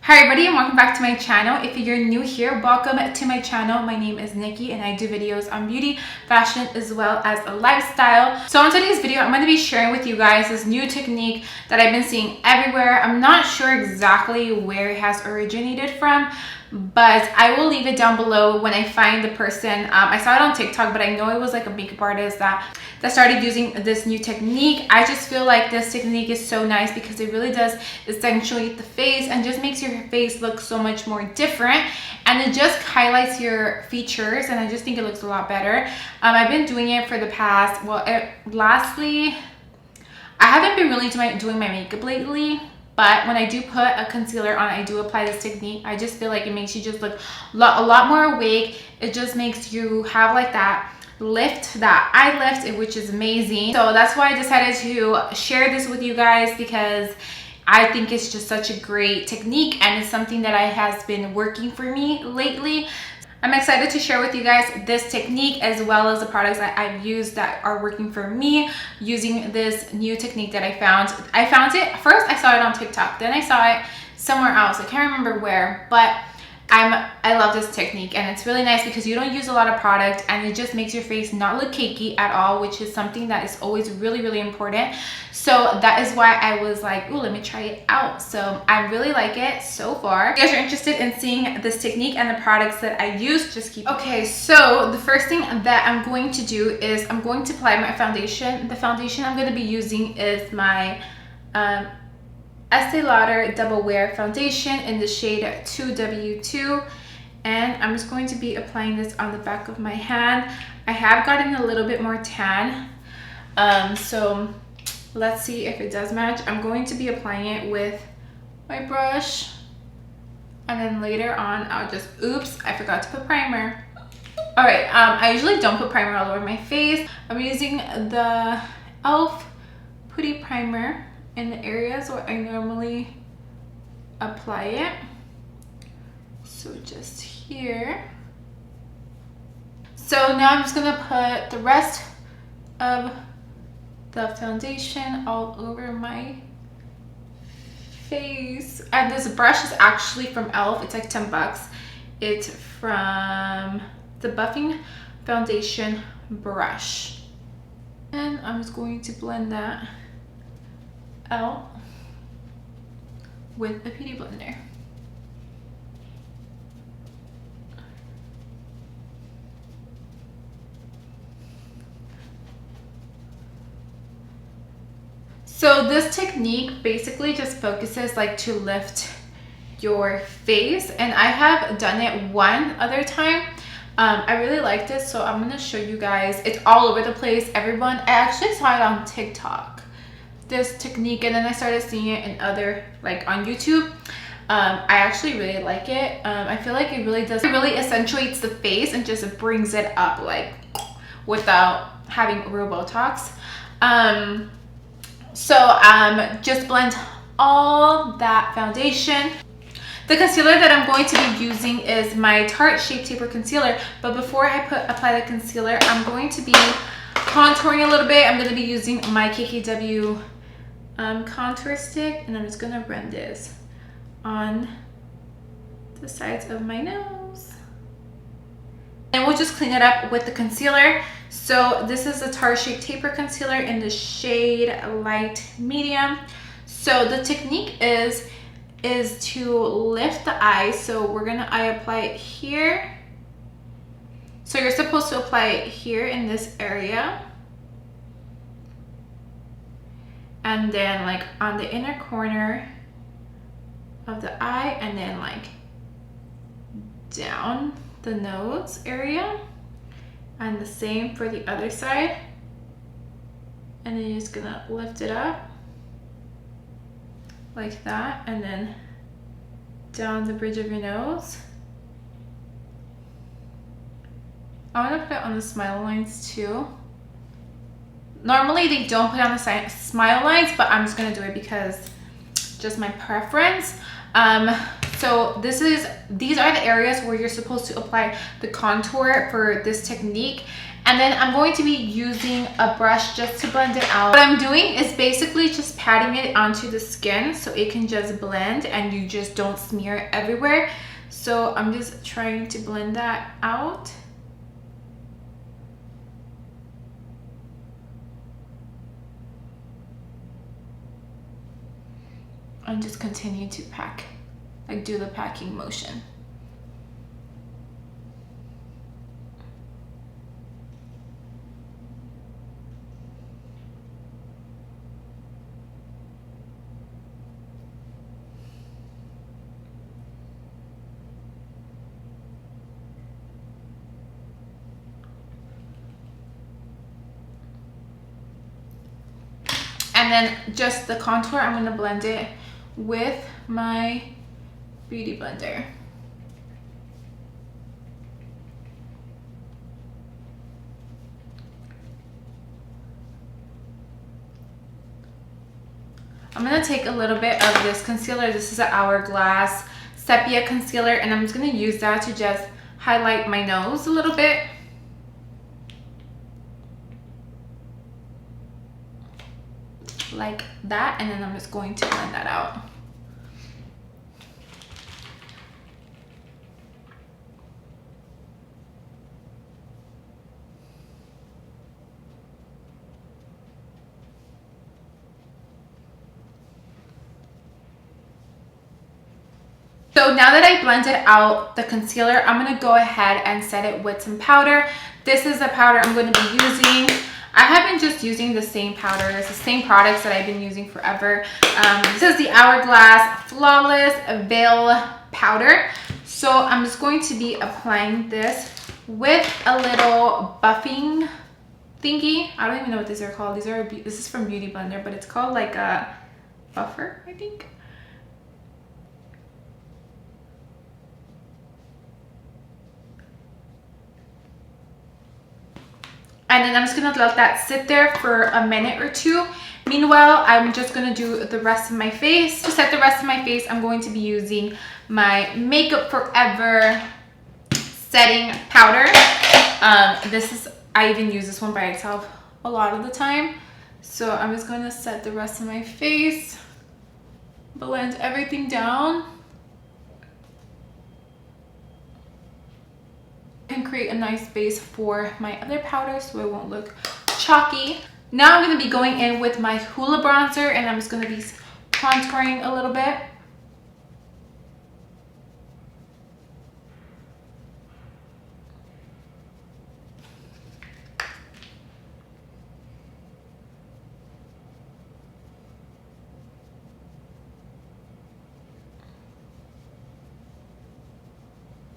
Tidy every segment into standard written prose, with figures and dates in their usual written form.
Hi everybody and welcome back to my channel. If you're new here, welcome to my channel. My name is Nikki and I do videos on beauty, fashion, as well as a lifestyle. So on today's video, I'm going to be sharing with you guys this new technique that I've been seeing everywhere. I'm not sure exactly where it has originated from, but I will leave it down below when I find the person. I saw it on TikTok, but I know it was like a makeup artist that started using this new technique. I just feel like this technique is so nice because it really does accentuate the face and just makes your face look so much more different, and it just highlights your features, and I just think it looks a lot better. I've been doing it for the past, lastly, I haven't been really doing my makeup lately, but when I do put a concealer on, I do apply this technique. I just feel like it makes you just look a lot more awake. It just makes you have like that lift, that eye lift, which is amazing. So that's why I decided to share this with you guys, because I think it's just such a great technique and it's something that has been working for me lately. I'm excited to share with you guys this technique as well as the products that I've used that are working for me using this new technique that I found. I found it first, I saw it on TikTok, then I saw it somewhere else. I can't remember where, but I love this technique, and it's really nice because you don't use a lot of product and it just makes your face not look cakey at all, which is something that is always really important. So that is why I was like, oh, let me try it out. So I really like it so far. If you guys are interested in seeing this technique and the products that I use, just keep. Okay, so the first thing that I'm going to do is I'm going to apply my foundation. The foundation I'm going to be using is my Estee Lauder Double Wear Foundation in the shade 2W2, and I'm just going to be applying this on the back of my hand. I have gotten a little bit more tan, so let's see if it does match. I'm going to be applying it with my brush, and then later on I'll just, oops, I forgot to put primer. All right, I usually don't put primer all over my face. I'm using the e.l.f. Putty Primer in the areas where I normally apply it. So just here. So now I'm just gonna put the rest of the foundation all over my face. And this brush is actually from e.l.f. It's like 10 bucks. It's from the Buffing Foundation brush. And I'm just going to blend that out with a beauty blender. So this technique basically just focuses like to lift your face, and I have done it one other time. I really liked it, so I'm gonna show you guys. It's all over the place, everyone. I actually saw it on TikTok, this technique, and then I started seeing it in other, like on YouTube. I actually really like it. I feel like it really accentuates the face and just brings it up like without having real Botox. Just blend all that foundation. The concealer that I'm going to be using is my Tarte Shape Taper concealer, but before I apply the concealer, I'm going to be contouring a little bit. I'm going to be using my KKW contour stick, and I'm just going to run this on the sides of my nose. And we'll just clean it up with the concealer. So this is the Tarte Shape Taper concealer in the shade light medium. So the technique is to lift the eye. So we're gonna apply it here. So you're supposed to apply it here in this area, and then like on the inner corner of the eye, and then like down the nose area, and the same for the other side. And then you're just gonna lift it up like that, and then down the bridge of your nose. I want to put it on the smile lines too. Normally they don't put on the smile lines, but I'm just gonna do it because just my preference. So these are the areas where you're supposed to apply the contour for this technique, And then I'm going to be using a brush just to blend it out. What I'm doing is basically just patting it onto the skin so it can just blend and you just don't smear it everywhere. So I'm just trying to blend that out. And just continue to pack, like do the packing motion. And then just the contour, I'm gonna blend it with my beauty blender. I'm gonna take a little bit of this concealer. This is an Hourglass Sepia concealer, and I'm just gonna use that to just highlight my nose a little bit. Like that, and then I'm just going to blend that out. So now that I blended out the concealer, I'm gonna go ahead and set it with some powder. This is the powder I'm going to be using. I have been just using the same powder. It's the same products that I've been using forever. This is the Hourglass Flawless Veil Powder. So I'm just going to be applying this with a little buffing thingy. I don't even know what these are called. This is from Beauty Blender, but it's called like a buffer, I think. And then I'm just gonna let that sit there for a minute or two. Meanwhile, I'm just gonna do the rest of my face. To set the rest of my face, I'm going to be using my Makeup Forever setting powder. I even use this one by itself a lot of the time. So I'm just gonna set the rest of my face, blend everything down, and create a nice base for my other powder so it won't look chalky. Now I'm going to be going in with my Hoola bronzer, and I'm just going to be contouring a little bit.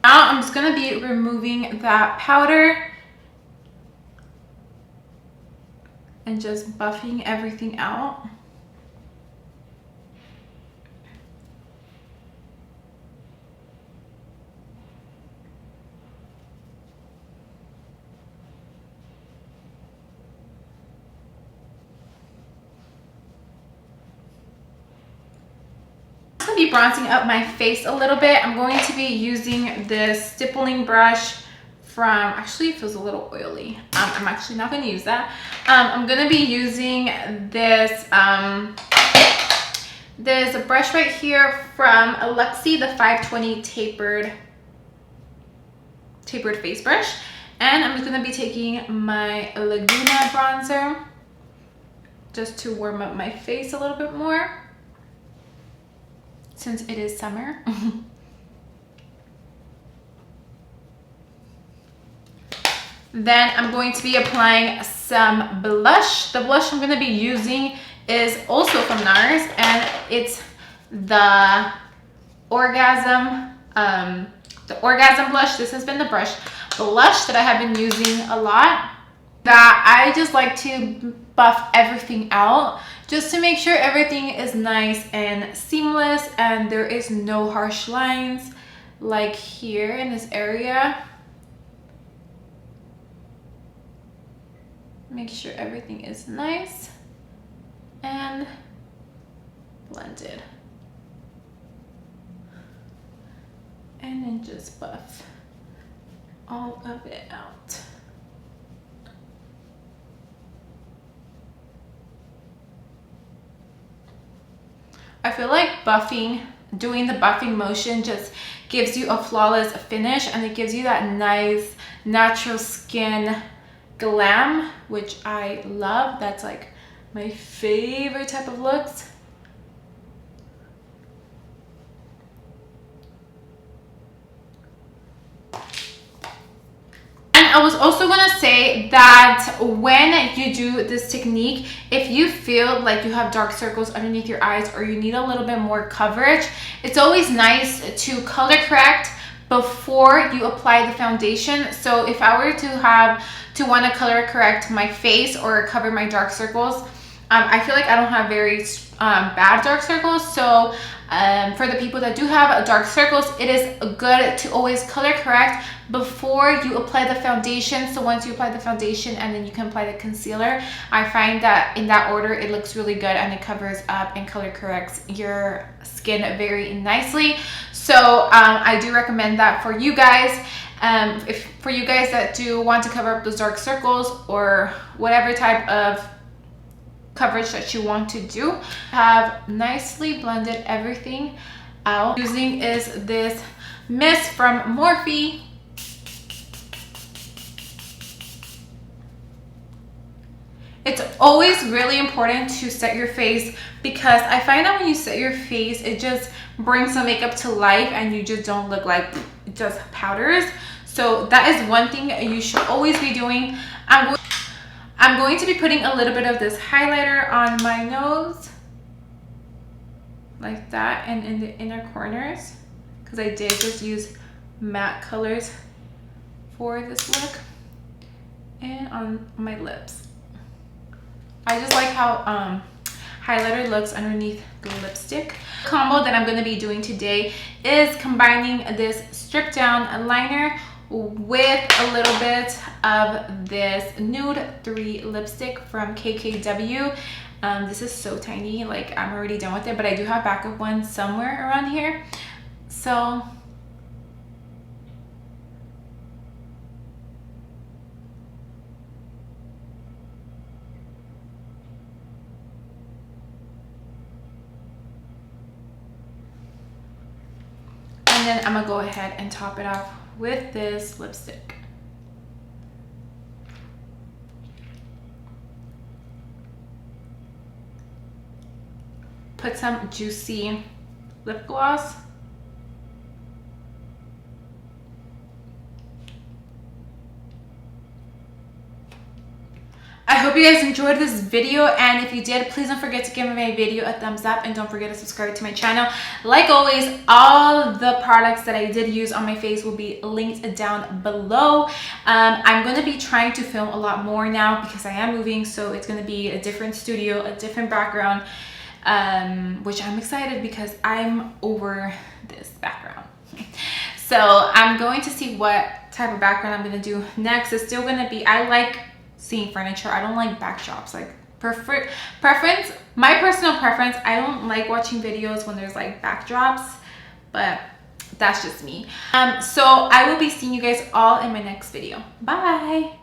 Now I'm just going to be removing that powder and just buffing everything out. I'm going to be bronzing up my face a little bit. I'm going to be using this stippling brush from, actually it feels a little oily. I'm actually not going to use that. I'm going to be using this there's a brush right here from Alexi, the 520 tapered face brush, and I'm just going to be taking my Laguna bronzer just to warm up my face a little bit more since it is summer. Then I'm going to be applying some blush. The blush I'm going to be using is also from Nars, and it's the Orgasm blush. This has been the blush that I have been using a lot. That I just like to buff everything out just to make sure everything is nice and seamless and there is no harsh lines like here in this area. Make sure everything is nice and blended. And then just buff all of it out. I feel like doing the buffing motion just gives you a flawless finish, and it gives you that nice natural skin glam, which I love. That's like my favorite type of looks. I was also gonna say that when you do this technique, if you feel like you have dark circles underneath your eyes or you need a little bit more coverage, it's always nice to color correct before you apply the foundation. So if I were to want to color correct my face or cover my dark circles, I feel like I don't have very bad dark circles. So for the people that do have dark circles, it is good to always color correct before you apply the foundation. So once you apply the foundation and then you can apply the concealer, I find that in that order it looks really good and it covers up and color corrects your skin very nicely. So I do recommend that for you guys. For you guys that do want to cover up those dark circles or whatever type of coverage that you want to do, have nicely blended everything out. Using is this mist from Morphe. It's always really important to set your face, because I find that when you set your face, it just brings the makeup to life and you just don't look like just powders. So that is one thing you should always be doing. I'm going to be putting a little bit of this highlighter on my nose like that, and in the inner corners, because I did just use matte colors for this look, and on my lips. I just like how highlighter looks underneath the lipstick. The combo that I'm going to be doing today is combining this stripped down liner with a little bit of this Nude 3 lipstick from KKW. This is so tiny, like I'm already done with it, but I do have backup one somewhere around here. So and then I'm gonna go ahead and top it off with this lipstick. Put some juicy lip gloss. I hope you guys enjoyed this video, and if you did, please don't forget to give my video a thumbs up, and don't forget to subscribe to my channel. Like always, all the products that I did use on my face will be linked down below. I'm going to be trying to film a lot more now because I am moving, so it's going to be a different studio, a different background, which I'm excited because I'm over this background. So I'm going to see what type of background I'm going to do next. It's still going to be, I like seeing furniture. I don't like backdrops. Like my personal preference, I don't like watching videos when there's like backdrops, but that's just me. So I will be seeing you guys all in my next video. Bye.